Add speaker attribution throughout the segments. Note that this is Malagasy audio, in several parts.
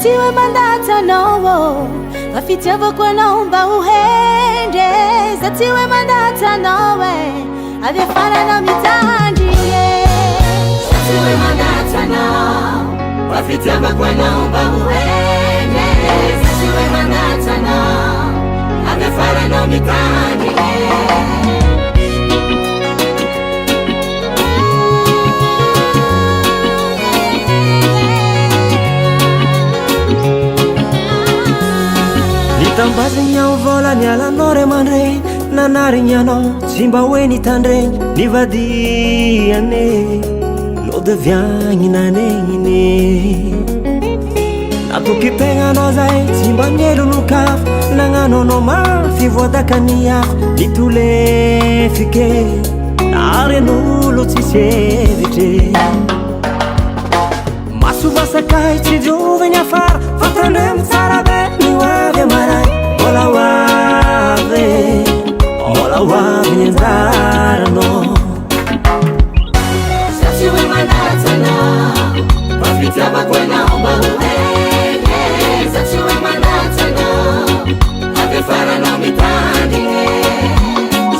Speaker 1: zatiwe mandata nowo vafitiavo kwa naomba uhende zatiwe mandata nowe avefana na mitandie zatiwe mandata no vafitiavo kwa naomba uhende zatiwe mandata no avefana na mitandie
Speaker 2: Tambazigna vola ni alla nore mandre nanarignano simba weni tandre ni vadiane lo deviagni nanengine natuki penga no zai simba nyelu nukaf nangano no ma fi voda kania ni tule fike are no lo ci sevite masuva sakai ci giovani far fatrandem sarabe ni wave marai Ola wave nzarano Zatiwe mandata no vafitiava kwa naomba uhende Zatiwe mandata no avefara na mitandie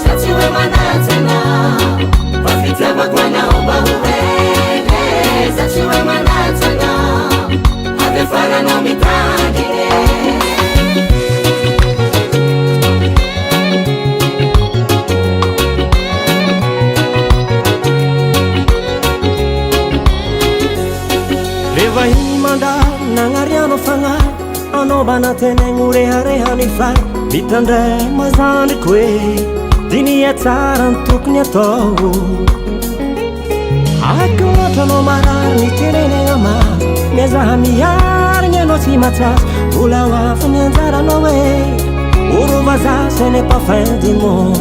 Speaker 2: Zatiwe mandata no vafitiava kwa naomba uhende Zatiwe mandata no avefara na mitandie Nangariano fanga ano banatene ngure harehani fa mitandre mazande kwe dini ya tsaran tuknya to hakota no marar ni terene ama meza hamiyar nyeno simata ulawa funyandara no we uruvaza ce n'est pas fin du monde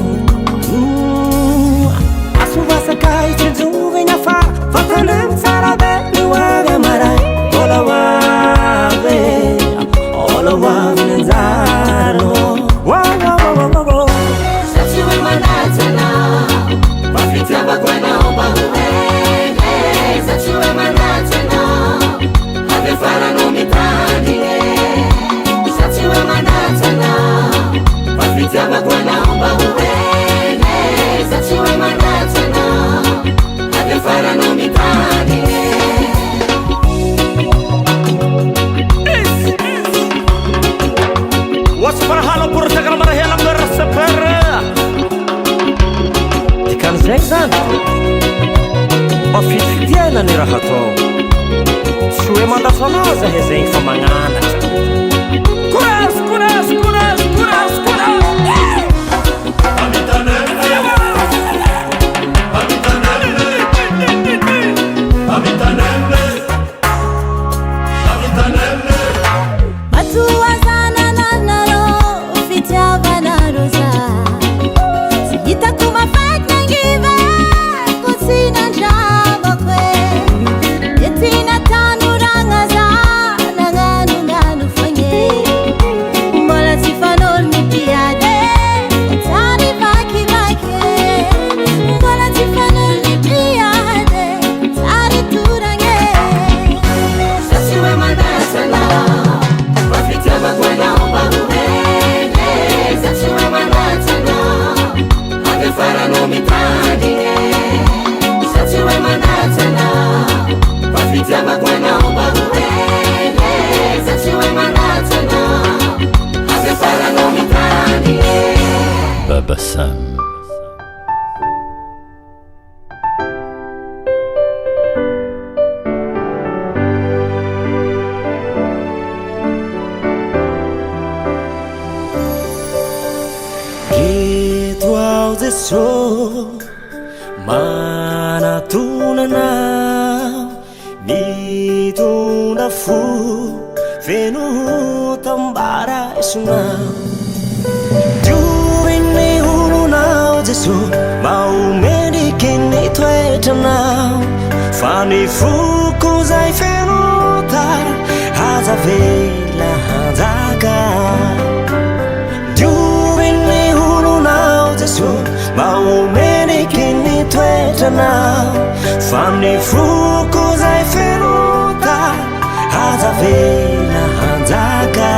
Speaker 2: asuva sakai tzuve nya fa fatane sarabe ni waga marai Ola wave nzarano Zatiwe mandata no vafitiava kwa naomba uhende Zatiwe mandata no avefara no mitandie Zatiwe mandata no vafitiava kwa naomba uhende Zatiwe mandata no avefara no mitandie Wasfarhalo purtagal marahela merasapara Dikan zengzan Mafitiana ni rahato Shue mandafanaza hezeng famangana Kuras, kuras, kuras, kuras, kuras Amitanelle Amitanelle Amitanelle Amitanelle
Speaker 1: Matuazana
Speaker 3: Baba Sam.
Speaker 2: Ritual de sol mana tunana mitunda fu venu tambara isuna juini uluna jesu mau medikini twetana fani fuku zai fenutar haza vela hazaka juini uluna jesu mau medikini twetana fani fuku zai fenutar haza azavela hanjaka.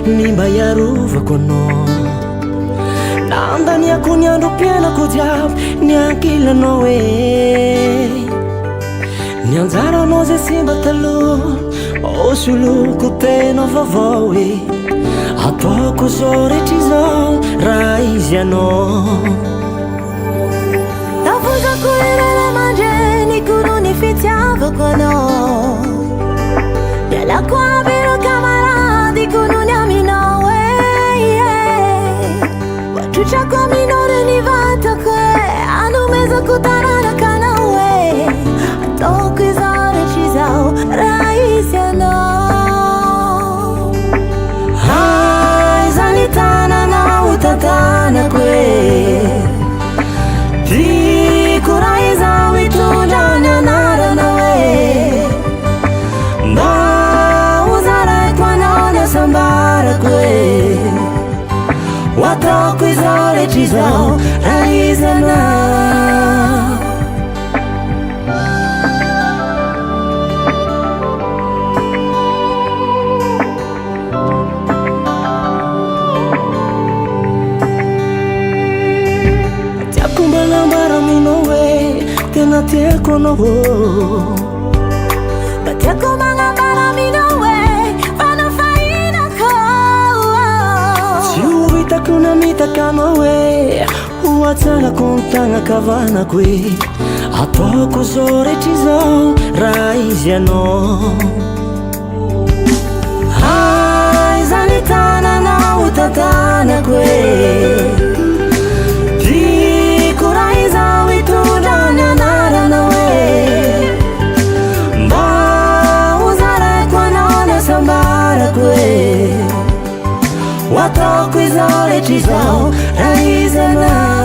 Speaker 2: Nimba yarovako anao nandaniako ny andro mpianako jiaby ny ankilanao hoe ny anjaranao zay simba taloha osoloko tena vaovao hoe ataoko zao rehetra izao raha izy anao
Speaker 1: tafozako lerana mandreniko no ny fitiavako anao mialako aby ireo kamaradiko no ny aminao watrotrako aminao re ny vatako anomezako taranaka anao ataoko izao rehetra izao raha izy anao zany tananao tantanako tiako raha izao mitondra ny anaranao mba hozaraiko anao ny asambarako wataoko izao rehetra izao raha izy anao tiako mbanambara aminao hoe tena tiako anao mba tiako magnambara aminao hoe fanafahinako
Speaker 2: tsy ho hitako na mitaka anao hoe hoatsangako ny tagnakavanako hoe ataoko zao rehetra izao raha izy anao
Speaker 1: zany tananao tantanako
Speaker 2: tiako raha izao hitondra ny anaranao mba hozaraiko anao ny asambarako wataoko izao rehetra izao raha izy anao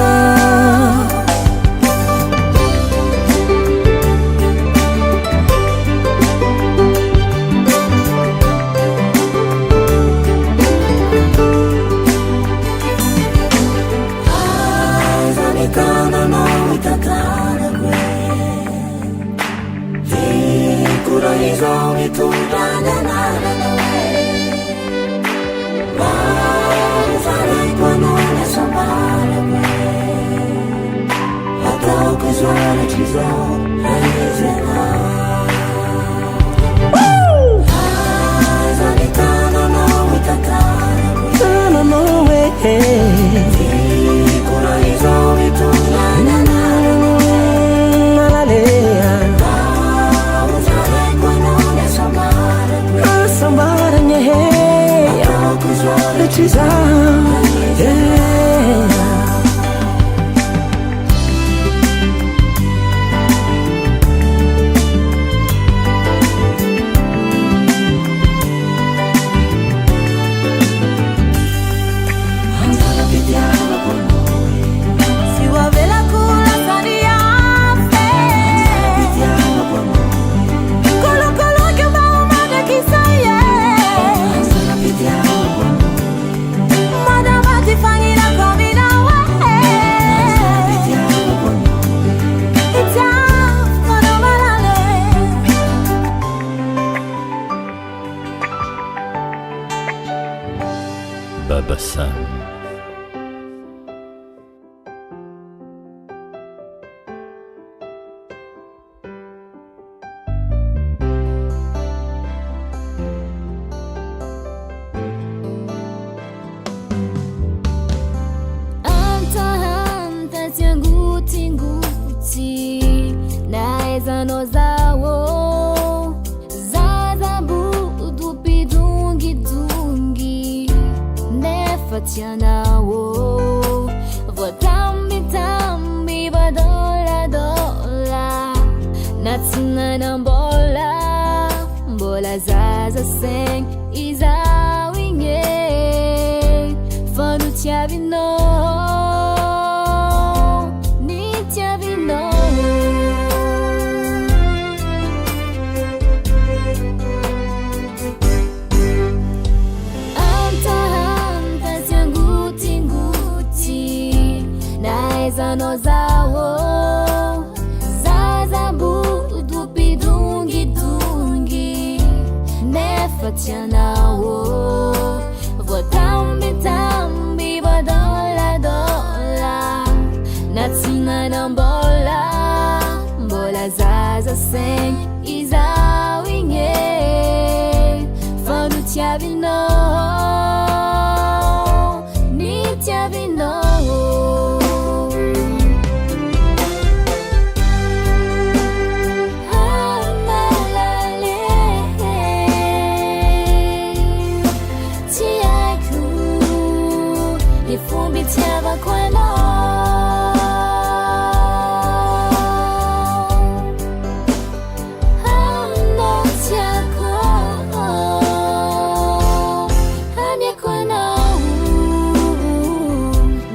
Speaker 2: izao itondrana Zaraiko anao sambarako ataoko zaratry izao aizana Aza ny tananao itantarako tananao Tiko raha izao itondrana Malalea Zaraiko anao ny sambarako sambarany ataoko zaratry izao
Speaker 3: Baba Sam.
Speaker 1: Anta tianguti naeza no zao zazabu dupidungi dungi nefatianao votambi tambi badola dola natsina bola zaza seng izawinge fanutiavino no zao zazabu dupidungi dungi nefatianao votambi tambi badola dola natsina bola zaza seng izawinge fanutiavino nitiavino Tiava kwano Hano tiako Hamia kwano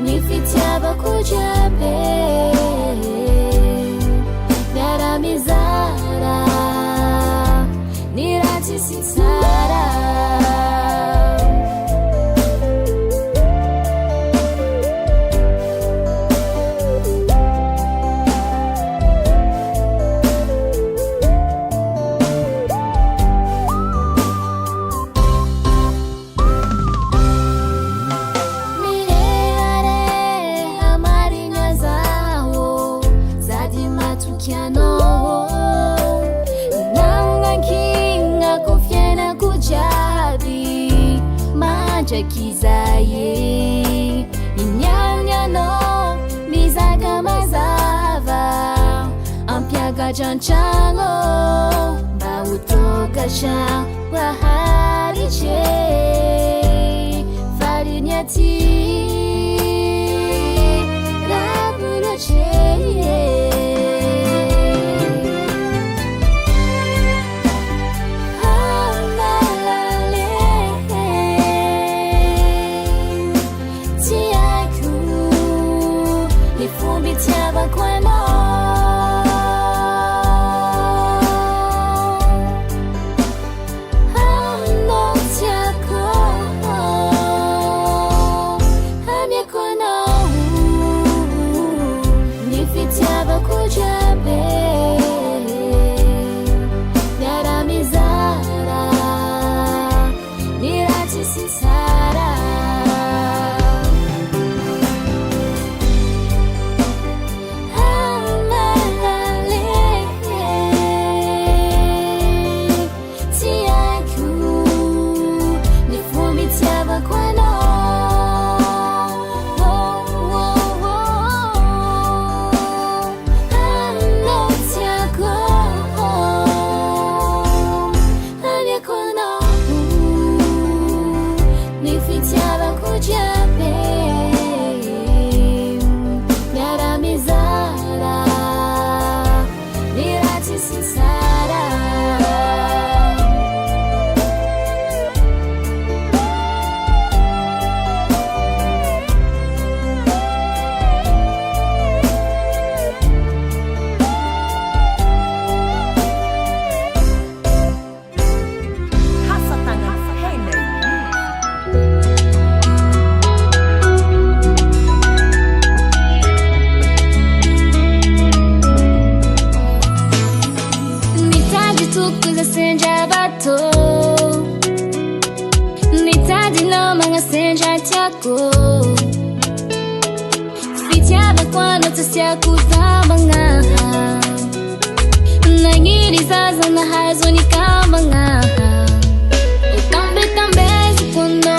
Speaker 1: Nifitiava kujabe Nyara mizara Nirati sinsara Kizaye inyanyano mizaga mazava ampiaga janchango bautogasha wahariche farinyati rabunoche Tiava kwano Hano tiako Hamia kwano Nifitiava kwano sincera.
Speaker 3: Fitiava quando tu se acusava nangiri sasa na hazoni kama utambe tambezi kono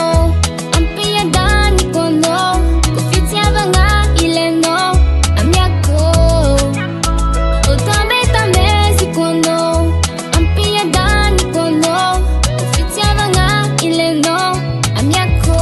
Speaker 3: ampia dani kono kufitiava ileno amyako utambe tambezi kono ampia dani kono kufitiava ileno amyako.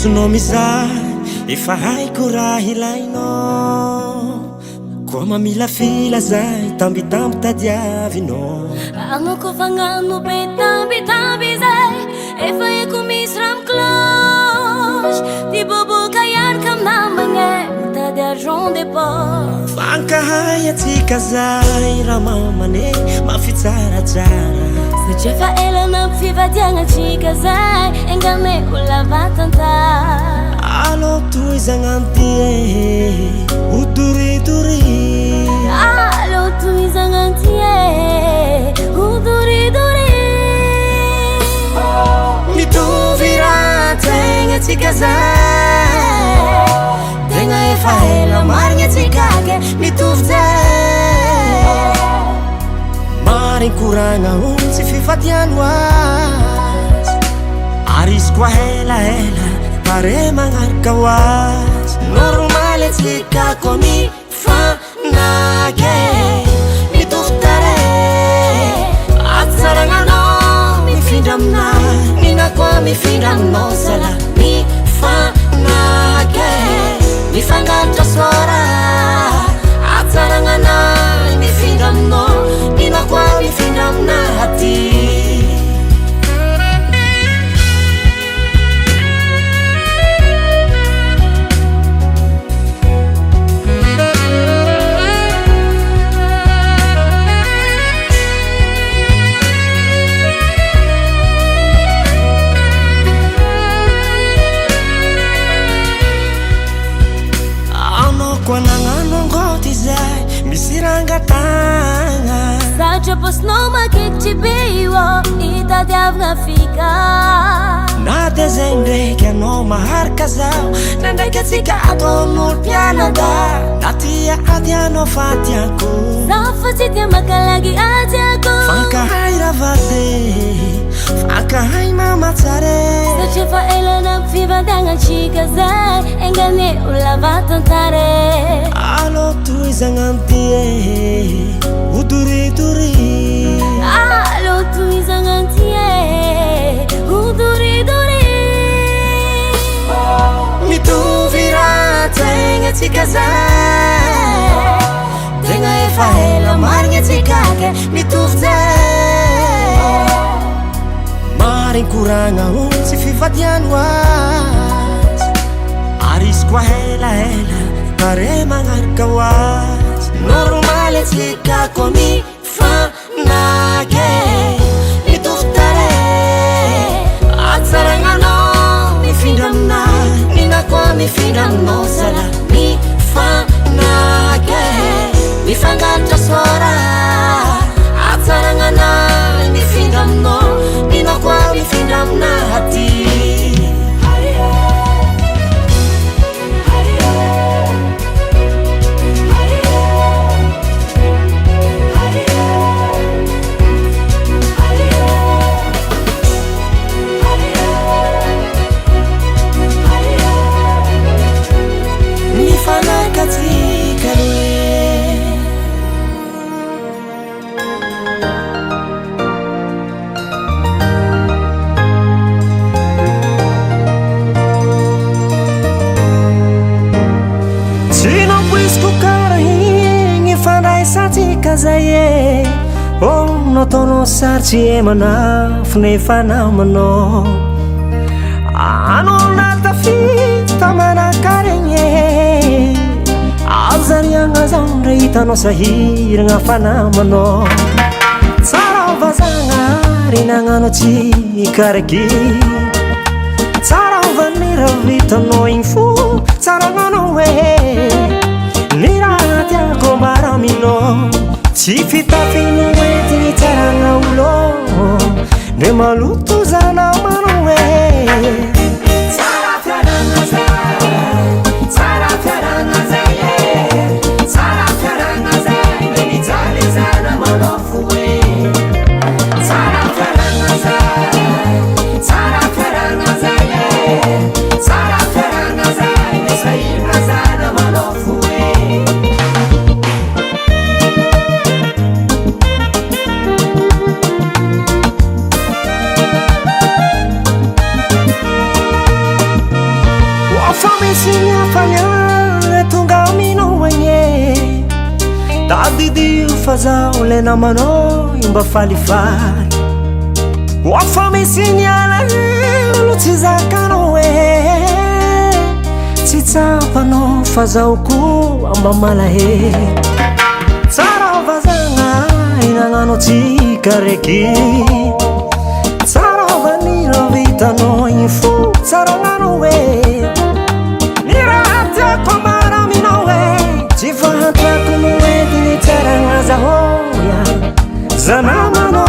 Speaker 2: Sunomizah efa haiko raha ilainao koa mamila fila zay tambitamby tadiavinao
Speaker 1: Agnoko fagnano be tambitamby zay efa eko misy raha mikloche ty boboka iaraka aminamagna mitady argent de poche
Speaker 2: fankahay atsika zay raha mamane mafitsaratsara
Speaker 1: satria fa elana amin'ny fivadiagna antsika zay enganeko lavatantara
Speaker 2: Alô toizagna ty uturituri
Speaker 1: Alô toizagna ty Uduriduri
Speaker 2: mitovy raha tegna tsika zay, tegna efa ela marigny atsika ke mitovy zay. Marigny koragna tsy fifadiano azy, ary izy koa elaela pare magnaraka hoazy. Normaly atsika koa mifanaky, mitovy tare atsaragnanao mifindra aminahy, mina koa mifindra aminao zala mifanaky, mifangaritra sora atsaragnanay mifindra aminao, mina koa mifindra aminahy.
Speaker 1: Satria posnao makikitry be io itadiavagna fika.
Speaker 2: Na dia zay ndraiky anao maharaka zaho, na ndraiky atsika ataon'olo mpianada, na tia adianao fa tiako,
Speaker 1: zaho fa tsy tia makalagy adiako.
Speaker 2: Fankahay ravade, fankahay mamatsare,
Speaker 1: satria fa elana fivadiagnatsika zay, engane ho lava tantare.
Speaker 2: Alô toizagna amty uduriduri,
Speaker 1: alô toizagna amty uduriduri.
Speaker 2: Mitovy raha tegna atsika zay, tegna efa ela marigny atsika ke mitovy zay. Marigny koragna tsy fifadiano azy, ary izy koa elaela pare magnaraka hoazy. Normaly atsika koa mifanaky, mitovy tare atsaragnanao mifindra aminahy, mina koa mifindra aminao zala mifanaky, mifangaritra sora atsaragnanay mifindra aminao, mina koa mifindra aminahy. Zay oh nataonao sarotsy emanafo nefa namanao, anao natafita tamanakarigny, azariagna zao ndre hitanao sahiragna fa namanao. Tsara vazagnary nagnano tsikaraky, tsara vanira vitanao igny fo, tsara gnanao ny raha tiako mbaraminao, tsy fitafiny oentigny tsaragna olo, ndre maloto zana manao tsara fiaragna zay, tsara fiaragna zay, tsara fiaragna zay, ndre mijaly zana manao fo tsara fiaragna zay, tsara fiaragna zay, tsara fiaragna zay, ndre sahiragna zana manao fo tonga aminao agny tadidio fa zaho le namanao mba falifaly, oafa misy nialalo tsy zakanao tsy tsampanao fa zaho koa mba malahe. Tsara vazagna inagnano tsikaraiky, tsara vanira vitanao igny fo, tsara gnanao Zana mano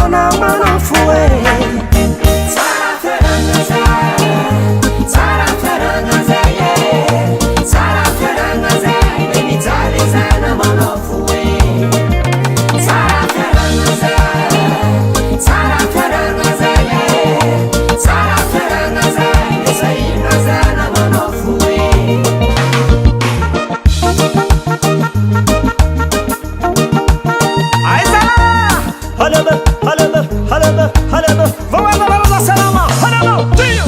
Speaker 2: halaba, vamos lá, salama, halaba, tio.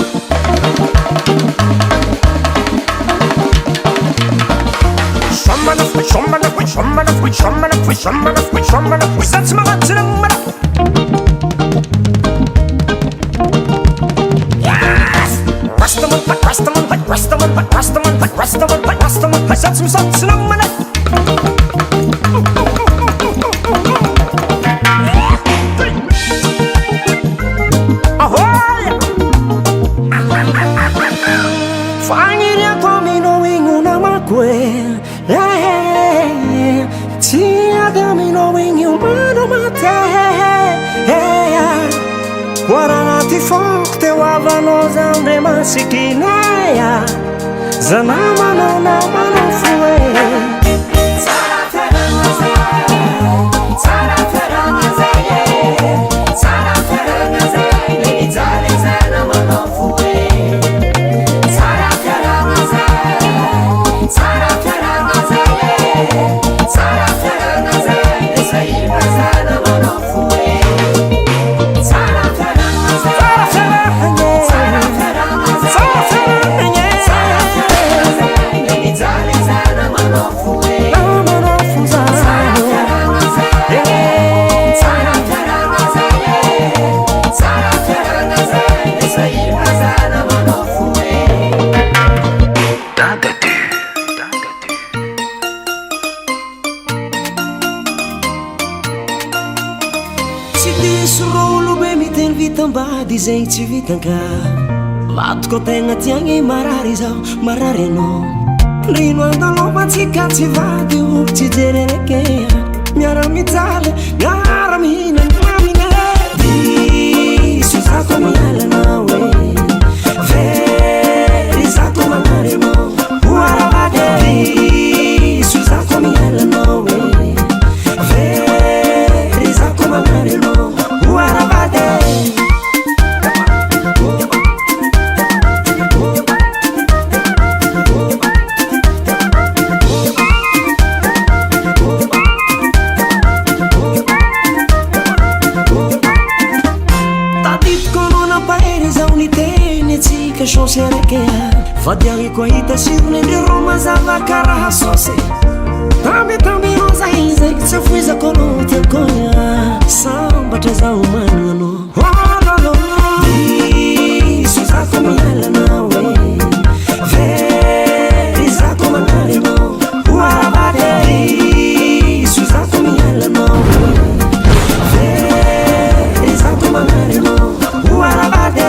Speaker 2: Shambana, that's my yes! Rastaman, that's some socks in a minute. Fangiria comino in una macque, tia damino in umano mate. Guardanati forte wavano zamre masikinaya, zanama no fue. Dizem te vitanka Vato ko tegna tiagny marary zao Marary anao Rino andalo matsika tsy vady olo tsy jerereke Miara mijaly, miara mihina mamina Diso zako miala anao Very zako manary anao Oaravade Diso zako miala anao Very zako manary anao Oaravade Chance rekea Vadiagny koa hita sirony ndreo mazava karaha sose Tambi roza izay tsy foizako anao tiakoya Sambatra zaho manano Ololo Diso zako miala anao Very zako manary anao Oaravade Diso zako miala anao Very zako manary anao Oaravade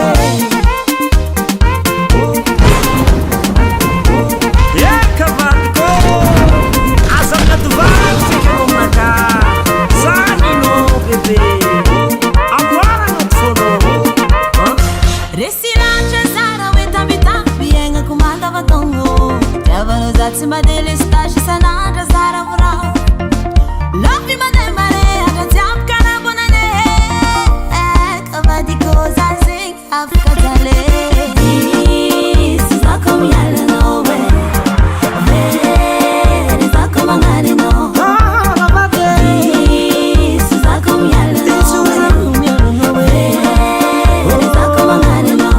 Speaker 1: Cima dele está sanada zara vra Love me mane mare aga tiap kana bonane Kavadi koza sing afka tale This zako miala no we Very zako mangare no This zako miala no Very zako mangare no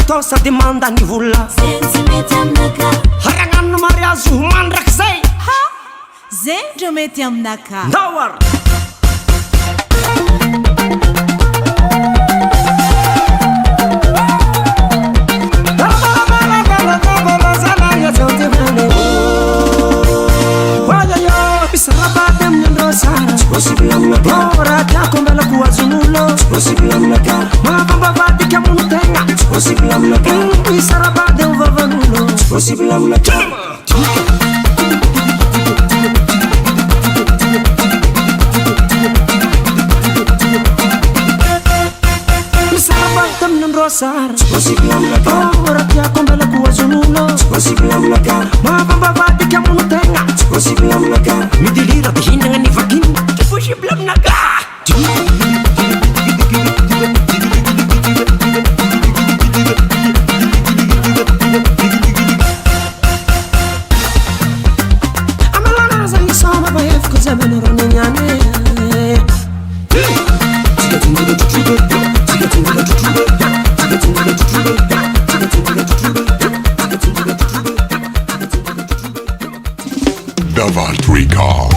Speaker 2: Tosa demanda ni vulla
Speaker 1: Sensi meti amnaka
Speaker 2: Haranganno mariazu mandrak zay
Speaker 1: Ha Zendro meti amnaka
Speaker 2: Dawar Ora tako mbele kuwazunulo Mabamba vati kiamunu tenga Isarabade uvavanulo Isarabade mnandrosar Ora tako mbele kuwazunulo Mabamba vati kiamunu tenga midilira dia hinagna ny vakiny possible aminaga amalalaza isoma bahefiko zamanaroninyane
Speaker 4: Davart Recall.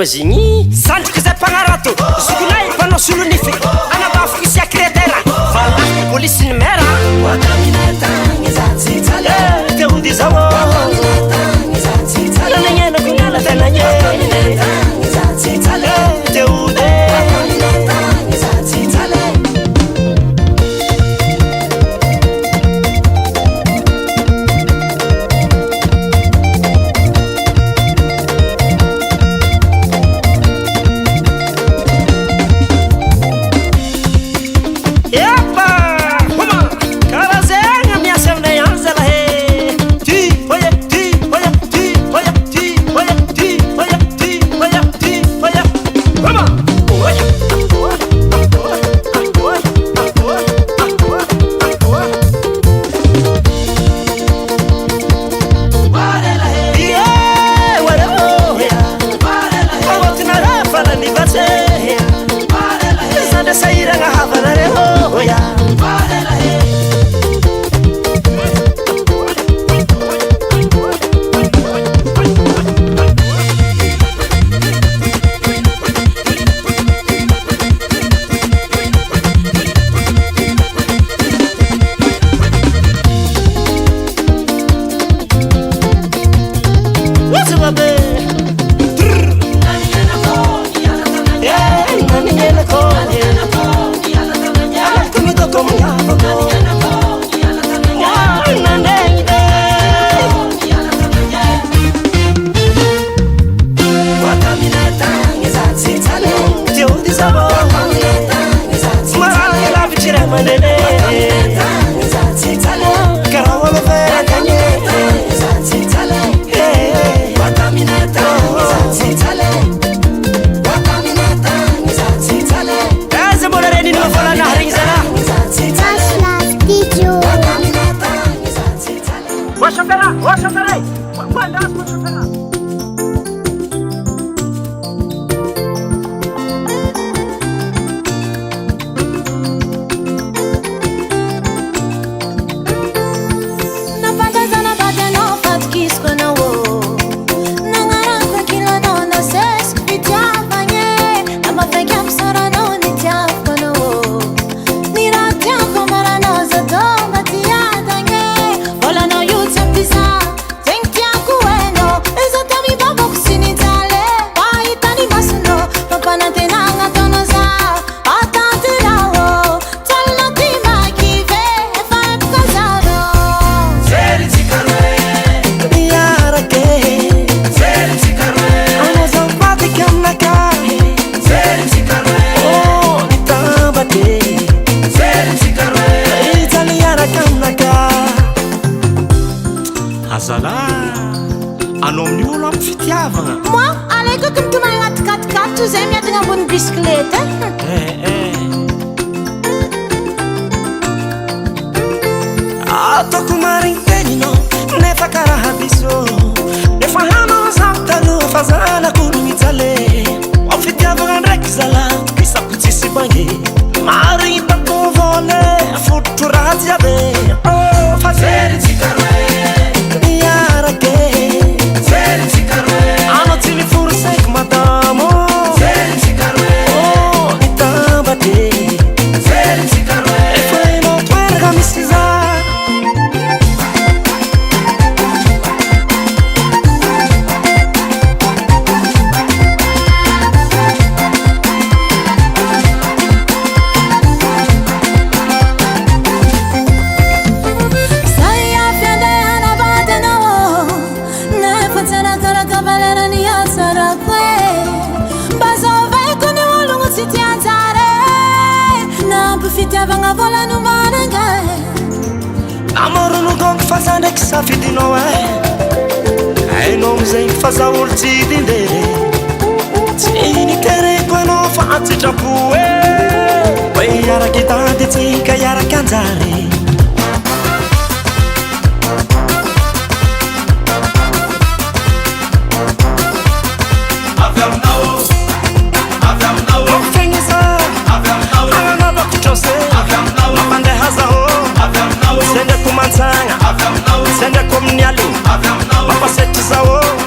Speaker 2: Zigny sandriko zay mpagnarato zokonay mpanao solonify anabafiko isy akretera valaky polisy numera teody zao nananenako ngala tenanye teody
Speaker 3: Nira tiako maranoza donga tiadanya
Speaker 2: zala anao amin'ny olo amin'ny fitiavagna.
Speaker 1: Moi alaiko ko mitomagny agnaty 4x4 toy zay miadagna ambony bisikileta.
Speaker 2: Ataoko marigny teninao nefa karaha biso efa hanao zaho taloha fa zanako no mijale ao fitiavagna ndraiky zala isako tsisy bange marigny tako vôle fototro ratsy aby fa zerintsika roe miarake zerintsika roe anao tsy miforosaiky madamo zerintsika roe mitambate zerintsika roe efa enao toeraka misy za
Speaker 1: fitiavagna volano mananga
Speaker 2: namorono gongo fa za ndraiky safidinao hainao amizay fa za olo tsy dindere tsy nitereko anao fa atsitrapo hoe iaraky tady tsika iaraky anjary Sende kumansanga, sende kumnyali, mapaseti zao.